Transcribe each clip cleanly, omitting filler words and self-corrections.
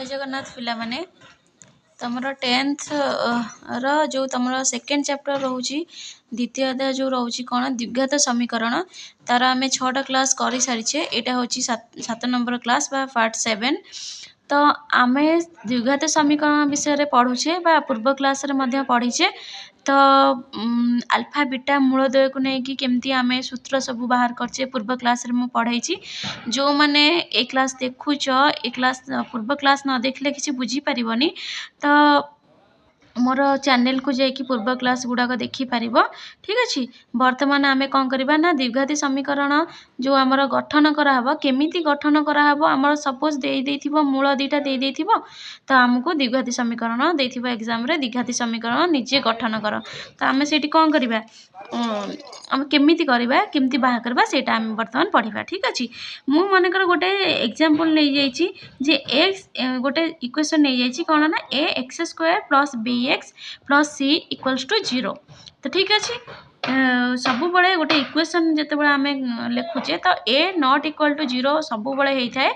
जय जगन्नाथ पिला माने तुमर 10th जो तुम सेकेंड चैप्टर रोचे द्वितीय अध्याय जो रोचे कौन द्विघात समीकरण तार आम 6टा क्लास कर सारीचे यहाँ हूँ 7 नंबर क्लास पार्ट 7। तो आम द्विघात समीकरण विषय पढ़ुचे पूर्व क्लास पढ़ीचे। तो अल्फा बीटा मूलद्वय को लेकिन केमती आम सूत्र सब बाहर करचे पूर्व क्लास रे मु पढ़ाई। जो मैंने ए क्लास देखुच ए क्लास पूर्व क्लास न देखले किसी बुझी पारिबनी तो मोर चैनल को जाकि पूर्व क्लास गुड़ाक देखिपर। ठीक अच्छे बर्तमान आम कौन करवा ना द्विघाती समीकरण जो आमर गठन कराहब केमिति गठन कराहब आमर सपोज दे मूल दुईटा दे तो आमको द्विघाती समीकरण दे एग्जाम रे द्विघाती समीकरण निजे गठन कर। तो आम से कौन करवा आम केमिति करवा केमिति बाहर करवा सेटा आम बर्तमान पढ़ा। ठीक अच्छे मु मनकर गोटे एग्जांपल नहीं जाइए जे एक्स गोटे इक्वेशन नहीं जाइए कौन ना a x square plus b x plus c equals to 0। तो ठीक अच्छे सब बड़े गोटे इक्वेशन जिते बड़े आम लिखुचे तो ए नॉट इक्वल टू 0 सब बड़े होता है।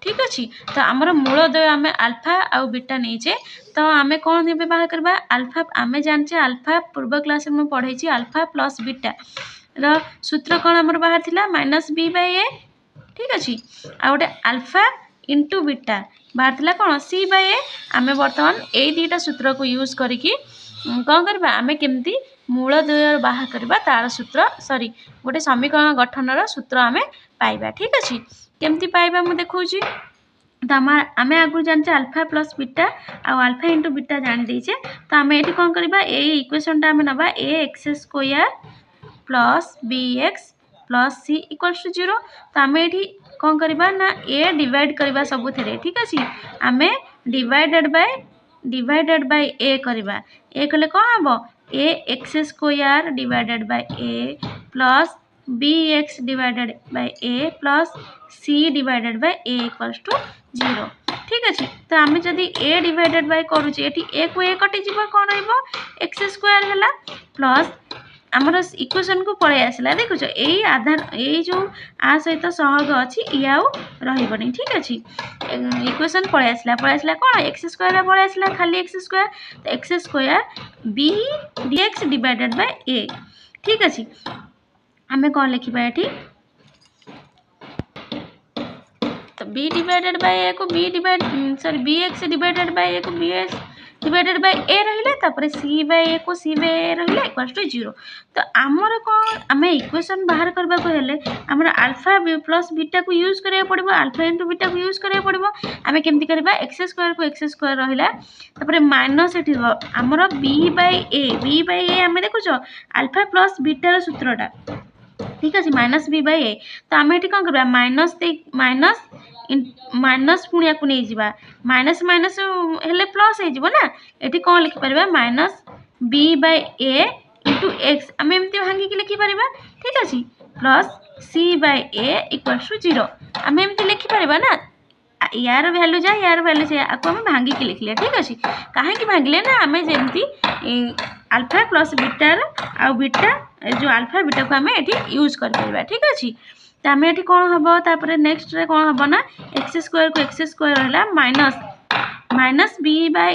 ठीक अच्छे तो आमर मूलद्वय आम अल्फा आउ बीटा नहींचे तो आम कौन बाहर करवा अल्फा आम जाने अल्फा पूर्व क्लास में पढ़ाई अल्फा प्लस बीटा रो सूत्र कौन आमर बाहर थिला माइनस बी बाय ए। ठीक अच्छे आ गोटे अल्फा इंटू बीटा बाहर थिला कौन सी बाय ए। आम बर्तमान यही दुईटा सूत्र को यूज करके कौन करवा आम केमती मूलद्वय बाहर करवा तार सूत्र सॉरी गोटे समीकरण गठन सूत्र आम पाइबा। ठीक अच्छे केमती पाइबा मु देखौची तो आम आगु जाने अल्फा प्लस बीटा आउ अल्फा इंटू बीटा जान दीचे। तो आम ये कौन करवा ये इक्वेशन आम नवा a x square plus b x plus c equals to 0। तो आम ये कौन करवा ना ए डिवाइड करवा सबुथिरे। ठीक अच्छे आम डिवाइडेड बाय ए करवा ए कले कौन हम a x square divided by a plus b x divided by a plus c divided by A equals to 0। ठीक अच्छे तो आम जदि ए डिवाइडेड बाय करुचे ए को ए कटिज कौन एक्स स्क्वायर है प्लस आमर इक्वेशन को पलि आसला देखुच यही आधार यही जो आ सहित सहग अच्छी आउ रही। ठीक अच्छे इक्वेशन पलि आसला कौन एक्स स्क्वायर पलि आसला खाली एक्स स्क्वायर तो एक्स स्क्वायर बी डी एक्स डिवाइडेड बाय ए। ठीक अच्छे आम कौन लिखा ये तो बी डिवाइडेड बाय ए को b divide sorry b x divided by a को b x divided by a रहिले तापर सी बाय ए को सी बाय ए रहिले इक्वल्स टू 0। तो आमर कौन आम इक्वेशन बाहर करबा को हेले आमर अल्फा प्लस बीटा को यूज करिया पड़िबो अल्फा इंटू बीटा को यूज करिया पड़िबो। आम केमती करबा एक्स स्क्वायर को एक्स स्क्वायर रहिला तापर माइनस एठी आमर बी बाय ए आम देखुछ अल्फा प्लस बीटा सूत्रटा। ठीक अच्छे माइनस बी बाय ए तो आम ये कौन करवा माइनस पुणी या नहीं जावा माइनस माइनस हेले प्लस हो ना ये कौन लिखिपर minus B by A into X आम एमती भांगिकी लिखिपर। ठीक अच्छे plus C by A equals to 0 आम एमती लिखिपर ना यार वैल्यू जा यार वैल्यू से आपको आम भांगिकी लिखले। ठीक अच्छे कहीं भांगिले ना आम जमी अल्फा प्लस बीटार आउ बीटा जो अल्फा बीटा को आम ये यूज कर। ठीक अच्छे तो आम ये कौन हम तापर नेक्स्ट रे कौन हम ना एक्स स्क्वायर को एक्स स्क्वायर रहा माइनस बी बाय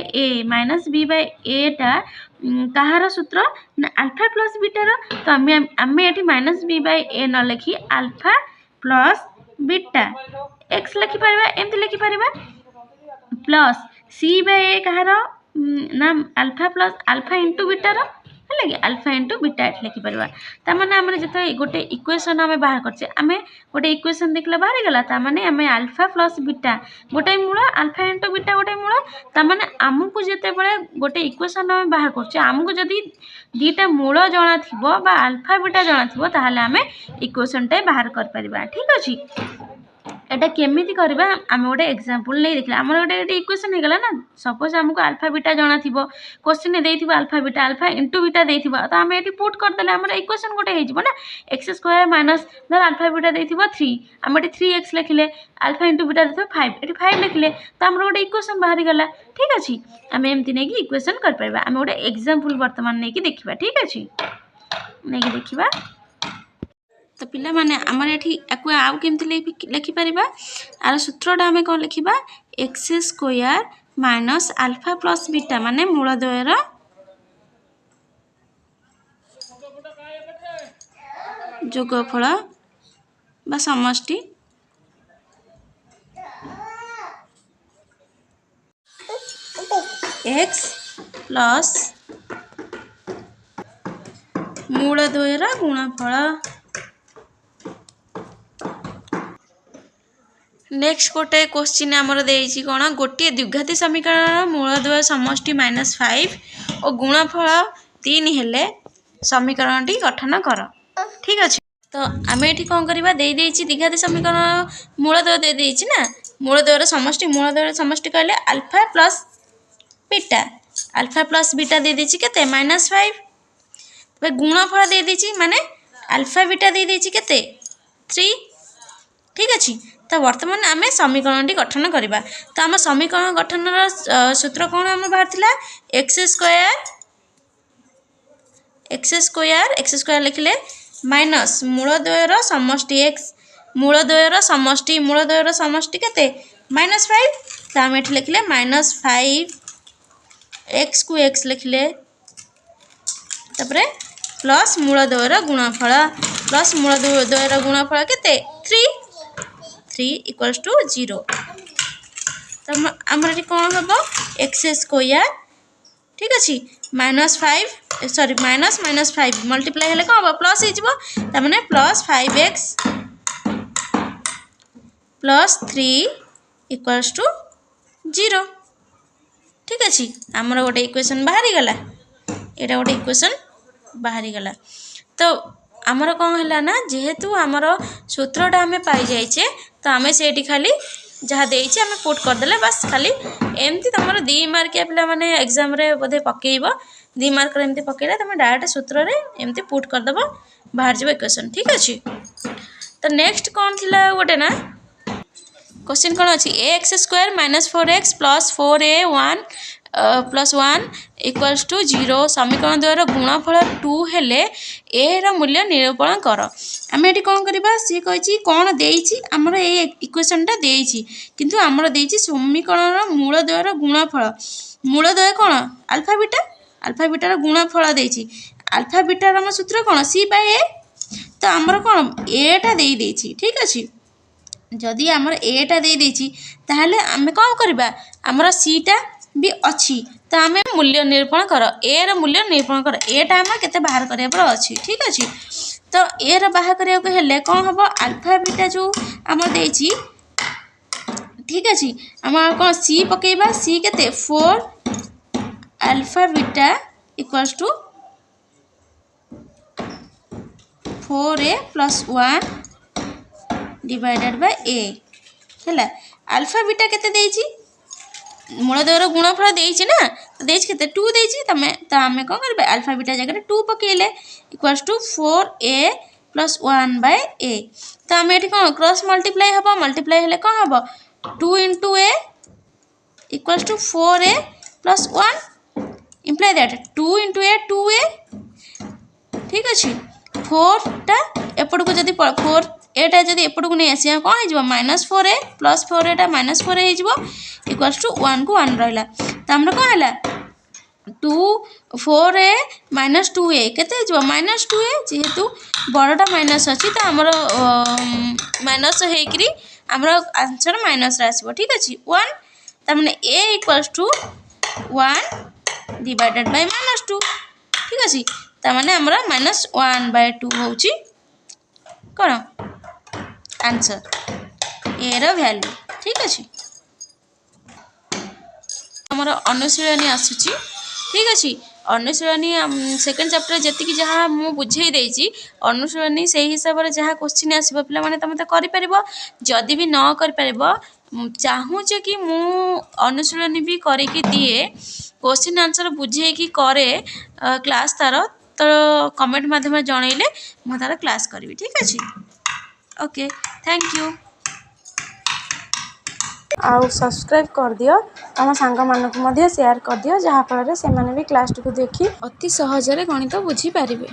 ए टा कहार सूत्र ना अल्फा प्लस बीटार। तो आम ये माइनस बी बाय ए न लिखी अल्फा प्लस बीटा एक्स लिखिपर एमती लिखिपर प्लस सी बाय ए कहार ना अल्फा प्लस अल्फा इंटू बीटार है कि अल्फा इंटू बीटा लिखिपर। तमें आम जो गोटे इक्वेशन आम बाहर करचे आम गोटे इक्वेशन देखला बाहर गला तमें आम अल्फा प्लस बीटा गोटे मूल अल्फा इंटू बीटा गोटे मूल तमें आमको जिते बड़े गोटे इक्वेशन आम बाहर करचे आमको जदि दुईटा मूल जना थी अल्फा बीटा जना थी ताहले आम इक्वेशन टा बाहर कर परिबा। ठीक अच्छे एटा केमिति करबा आम गोटे एग्जांपल नहीं देखला आम गोटे इक्वेशन हो गला ना सपोज आमको अल्फा बीटा जना थी क्वेश्चन देथिबो अल्फा इंटू बीटा देथिबो तो आम ये पुट करदेले आम इक्वेशन गोटे हो ना एक्स स्क्वायर माइनस धर अल्फा बीटा देथिबो 3 आम ये 3x लिखिले अल्फा इंटू बीटा देथिबो 5 ये 5 लिखिले तो आम गोटे इक्वेशन बाहरी गला। ठीक अच्छे आम एमती नहीं कि इक्वेशन कर परबा आम गोटे एग्जांपल वर्तमान नहीं कि देखिबा। ठीक अच्छे नहीं कि देखिबा तो पिला माने आमर एठी याकु आउ केमति लिखि परिबा आर सूत्रटा आमे कोन लिखिबा x square minus alpha plus beta माने मूल द्वयर जोगफल बा समष्टि एक्स प्लस मूल द्वयर गुणफल। नेक्स्ट गोटे क्वेश्चन आमर देइछि कोन गोटे द्विघाती समीकरण मूलद्वय समष्टि -5 और गुणफल 3 हेले समीकरण टी गठन कर। ठीक अछि तो आमे एठी कोन करबा देइ देइछि द्विघाती समीकरण मूलद्वय दे देइछि ना मूलद्वयर समष्टि कहले अल्फा प्लस बीटा दे देइछि केते -5 बे गुणफल दे देइछि माने अल्फा बीटा दे देइछि केते 3। ठीक अछि तो वर्तमान आमे समीकरण टी गठन करबा तो आम समीकरण गठन सूत्र कोन हम बाहर थिला एक्स स्क्वायर लिखले माइनस मूलद्वयर समष्टि एक्स मूलद्वयर समष्टि केते -5 तो आम एठी लिखले -5 एक्स को एक्स लिखले तपरे प्लस मूलद्वयर गुणफल केते 3 इक्वल्स टू 0 तो आमर कौन हम एक्स स्क्वायर। ठीक अच्छे -5 मल्टीप्लाई हेले कौन हम प्लस हो मैंने plus 5x plus 3 equals to 0। ठीक अच्छे आमर गोटे इक्वेशन बाहरी गला एटा गोटे इक्वेशन बाहरी गला तो आमर कौन है ना जेहेतु आमर सूत्रटा आम पाई जाइए तो आम से खाली जहाँ देइछे आम पुट करदे बस खाली एमती तुम 2 मार्किया पिला माने एग्जाम रे बोधे पकेइब 2 मार्क एमती पकेइले तुम डायरेक्ट सूत्र रे एमती पुट करदब बाहर जब इक्वेशन। ठीक अच्छे तो नेक्स्ट कौन थिला गोटे ना क्वेश्चन कौन अच्छी X square -4x plus 4a1 plus 1 equals to 0 समीकरण द्वारा गुणफल 2 हेले ए रा मूल्य निरूपण कर। आम ये कौन करवा सी कही कौन देइछि आमर ए इक्वेशनटा देइछि किंतु आमर देइछि समीकरण मूलद्वयर गुणफल मूलद्वय कौन अल्फा बीटार गुणफल देइछि अल्फा बीटार आम सूत्र कौन सी बाय ए तो आमर कौन एटा देइ देइछि। ठीक अच्छे जदि आमर एटा देइ देइछि ताहले आमे कौन करबा आमर सीटा भी अच्छी तो आम मूल्य निरूपण कर ए रा मूल्य निरूपण कर एटा आम केते बाहर करिया पर अच्छी। ठीक अच्छे तो ए रा बाहर करिया को हेले कौन हम अल्फा बीटा जो आम देइछि। ठीक अच्छे आम कौन सी पकेबा सी केते 4 alpha beta equals to 4a plus 1 divided by a है अल्फा बीटा केते देइछि मूलद्वयर गुणफल देइछि ना तो देइछि केते 2 देइछि तमे तो आमे कोन करबे अल्फा बीटा जगह 2 पकेइले equals to 4a plus 1 by a तो आमे एठी कोन क्रॉस मल्टीप्लाई हबो मल्टीप्लाई हेले कोन हबो 2 into a equals to 4a plus 1 imply that 2 into a 2a। ठीक अच्छे 4 टा एपट को जदि 4 एटा जदि एपट को नहीं आसी कौन हो -4a प्लस 4 एटा -4 हो इक्वल्स टू 1 को 1 रहा तो आमर कौन है 4a -2a केते -2a जेहेतु बड़टा माइनस अच्छी तो आमर माइनस होकरी आमर आंसर माइनस आसो। ठीक अच्छे 1 तमें a equals to 1 divided by -2। ठीक अच्छे तमें आमर -1/2 होची कौन आंसर ए रो वैल्यू। ठीक अच्छे आमर अनुशीलनी आसूची। ठीक अच्छे अनुशीलनी सेकेंड चैप्टर जी जहाँ मुझे बुझे देइछि अनुशीलनी से हिसाब से जहाँ क्वेश्चन आसो पिला माने तुम तो करि जदि भी न कर चाहूचे कि मु अनुशीलनी भी करके दिए क्वेश्चन आंसर बुझे कि करे क्लास तार तो कमेंट माध्यम जनइले मु तार क्लास करी। ठीक अच्छे ओके थैंक यू आउ सब्सक्राइब कर दियो आम सांग मानक मध्य शेयर कर दियो जहाँ फल से भी क्लास टी देखि अति सहजरे गणित बुझी पारिबे।